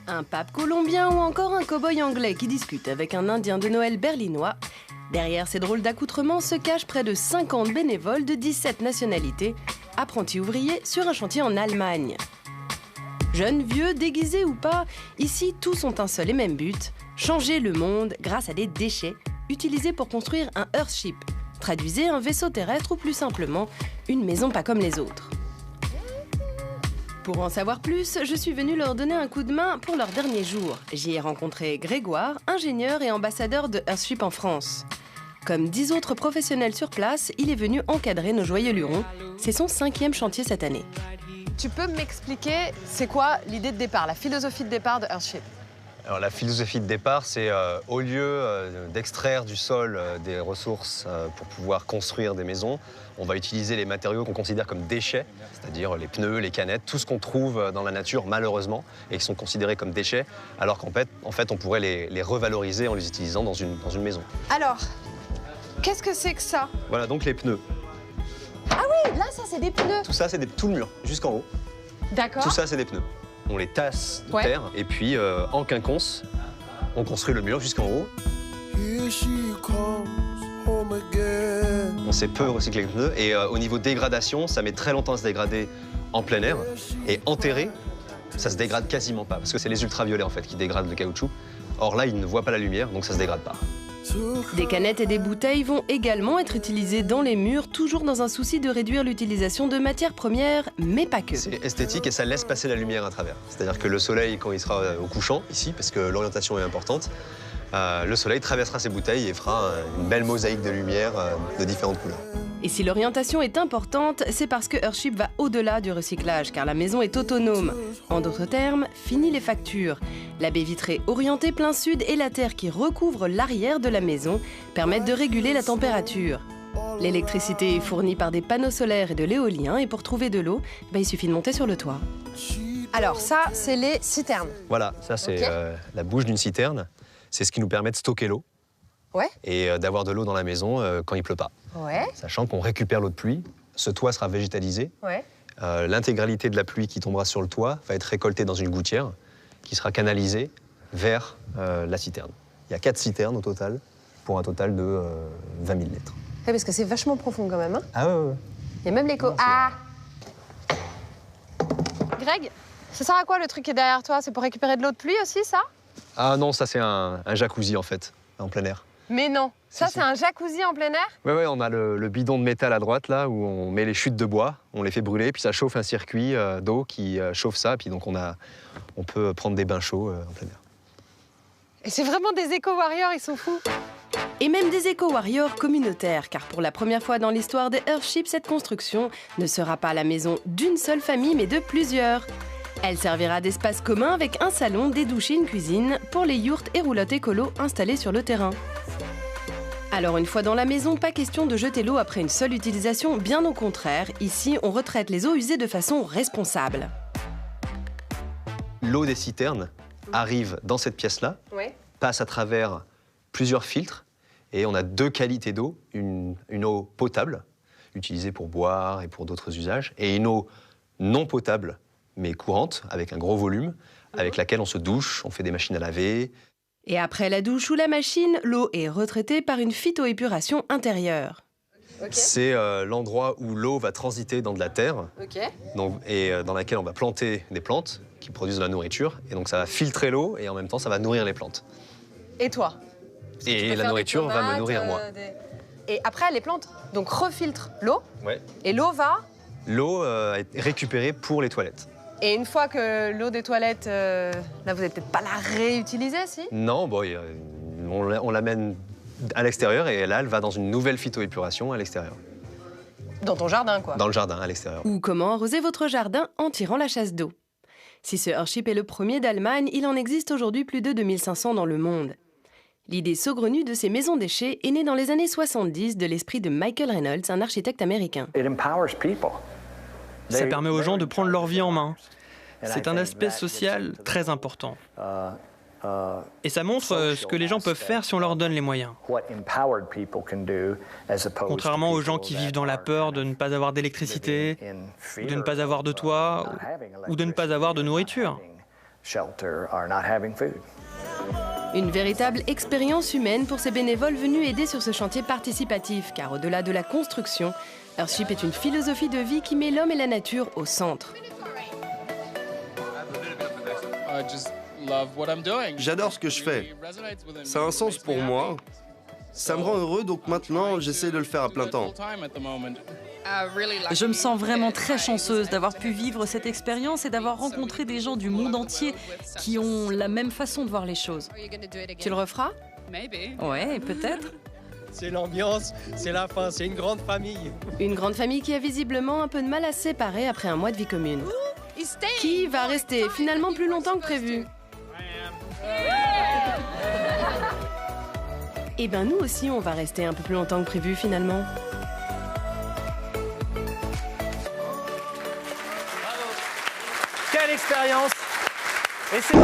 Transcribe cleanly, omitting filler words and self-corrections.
Un pape colombien ou encore un cow-boy anglais qui discute avec un indien de Noël berlinois. Derrière ces drôles d'accoutrements se cachent près de 50 bénévoles de 17 nationalités, apprentis ouvriers sur un chantier en Allemagne. Jeunes, vieux, déguisés ou pas, ici tous ont un seul et même but, changer le monde grâce à des déchets utilisés pour construire un Earthship. Traduisez un vaisseau terrestre ou plus simplement, une maison pas comme les autres. Pour en savoir plus, je suis venue leur donner un coup de main pour leur dernier jour. J'y ai rencontré Grégoire, ingénieur et ambassadeur de Earthship en France. Comme 10 autres professionnels sur place, il est venu encadrer nos joyeux lurons. C'est son 5e chantier cette année. Tu peux m'expliquer, c'est quoi l'idée de départ, la philosophie de départ de Earthship? Alors la philosophie de départ, c'est au lieu d'extraire du sol des ressources pour pouvoir construire des maisons, on va utiliser les matériaux qu'on considère comme déchets, c'est-à-dire les pneus, les canettes, tout ce qu'on trouve dans la nature malheureusement et qui sont considérés comme déchets, alors qu'en fait on pourrait les revaloriser en les utilisant dans une maison. Alors, qu'est-ce que c'est que ça? Voilà donc les pneus. Ah oui, là ça c'est des pneus. Tout ça c'est tout le mur, jusqu'en haut. D'accord. Tout ça c'est des pneus. On les tasse de terre et puis en quinconce, on construit le mur jusqu'en haut. On sait peu recycler les pneus et au niveau dégradation, ça met très longtemps à se dégrader en plein air et enterré, ça se dégrade quasiment pas parce que c'est les ultraviolets en fait qui dégradent le caoutchouc. Or là, ils ne voient pas la lumière, donc ça se dégrade pas. Des canettes et des bouteilles vont également être utilisées dans les murs, toujours dans un souci de réduire l'utilisation de matières premières, mais pas que. C'est esthétique et ça laisse passer la lumière à travers. C'est-à-dire que le soleil, quand il sera au couchant, ici, parce que l'orientation est importante, le soleil traversera ces bouteilles et fera une belle mosaïque de lumière de différentes couleurs. Et si l'orientation est importante, c'est parce que Earthship va au-delà du recyclage, car la maison est autonome. En d'autres termes, fini les factures. La baie vitrée orientée plein sud et la terre qui recouvre l'arrière de la maison permettent de réguler la température. L'électricité est fournie par des panneaux solaires et de l'éolien, et pour trouver de l'eau, il suffit de monter sur le toit. Alors ça, c'est les citernes. Voilà, ça c'est la bouche d'une citerne. C'est ce qui nous permet de stocker l'eau. Ouais. Et d'avoir de l'eau dans la maison quand il pleut pas. Ouais. Sachant qu'on récupère l'eau de pluie, ce toit sera végétalisé. Ouais. L'intégralité de la pluie qui tombera sur le toit va être récoltée dans une gouttière qui sera canalisée vers la citerne. Il y a 4 citernes au total, pour un total de 20 000 litres. Ouais, parce que c'est vachement profond quand même. Hein. Ah ouais. Il y a même l'écho. Ah Greg, ça sert à quoi le truc qui est derrière toi? C'est pour récupérer de l'eau de pluie aussi, ça? Ah non, ça c'est un jacuzzi en fait, en plein air. Mais non, ça c'est un jacuzzi en plein air? Ouais, on a le bidon de métal à droite là où on met les chutes de bois, on les fait brûler, puis ça chauffe un circuit d'eau qui chauffe ça, puis donc on peut prendre des bains chauds en plein air. Et c'est vraiment des éco-warriors, ils sont fous. Et même des éco-warriors communautaires, car pour la première fois dans l'histoire de Earthship, cette construction ne sera pas la maison d'une seule famille, mais de plusieurs. Elle servira d'espace commun avec un salon, des douches et une cuisine pour les yourtes et roulottes écolo installées sur le terrain. Alors une fois dans la maison, pas question de jeter l'eau après une seule utilisation, bien au contraire. Ici, on retraite les eaux usées de façon responsable. L'eau des citernes arrive dans cette pièce-là, passe à travers plusieurs filtres, et on a 2 qualités d'eau. Une eau potable, utilisée pour boire et pour d'autres usages, et une eau non potable, mais courante, avec un gros volume, avec laquelle on se douche, on fait des machines à laver. Et après la douche ou la machine, l'eau est retraitée par une phytoépuration intérieure. C'est l'endroit où l'eau va transiter dans de la terre, et dans laquelle on va planter des plantes qui produisent de la nourriture. Et donc ça va filtrer l'eau et en même temps ça va nourrir les plantes. Et toi? Et la nourriture va me nourrir moi. Et après les plantes, donc refiltrent l'eau, Ouais. et l'eau va? L'eau est récupérée pour les toilettes. Et une fois que l'eau des toilettes, là vous n'allez peut-être pas la réutiliser, si? Non, bon, on l'amène à l'extérieur et là elle va dans une nouvelle phytoépuration à l'extérieur. Dans ton jardin, quoi. Dans le jardin, à l'extérieur. Ou comment arroser votre jardin en tirant la chasse d'eau. Si ce Earthship est le premier d'Allemagne, il en existe aujourd'hui plus de 2500 dans le monde. L'idée saugrenue de ces maisons déchets est née dans les années 70 de l'esprit de Michael Reynolds, un architecte américain. Ça permet aux gens de prendre leur vie en main. C'est un aspect social très important. Et ça montre ce que les gens peuvent faire si on leur donne les moyens. Contrairement aux gens qui vivent dans la peur de ne pas avoir d'électricité, ou de ne pas avoir de toit, ou de ne pas avoir de nourriture. Une véritable expérience humaine pour ces bénévoles venus aider sur ce chantier participatif, car au-delà de la construction, Earthship est une philosophie de vie qui met l'homme et la nature au centre. J'adore ce que je fais. Ça a un sens pour moi. Ça me rend heureux, donc maintenant, j'essaie de le faire à plein temps. Je me sens vraiment très chanceuse d'avoir pu vivre cette expérience et d'avoir rencontré des gens du monde entier qui ont la même façon de voir les choses. Tu le referas ? Ouais, peut-être. C'est l'ambiance, c'est la fin, c'est une grande famille. Une grande famille qui a visiblement un peu de mal à se séparer après un mois de vie commune. Qui va rester finalement plus longtemps que prévu ? Eh ben nous aussi, on va rester un peu plus longtemps que prévu finalement. Quelle expérience! Et c'est...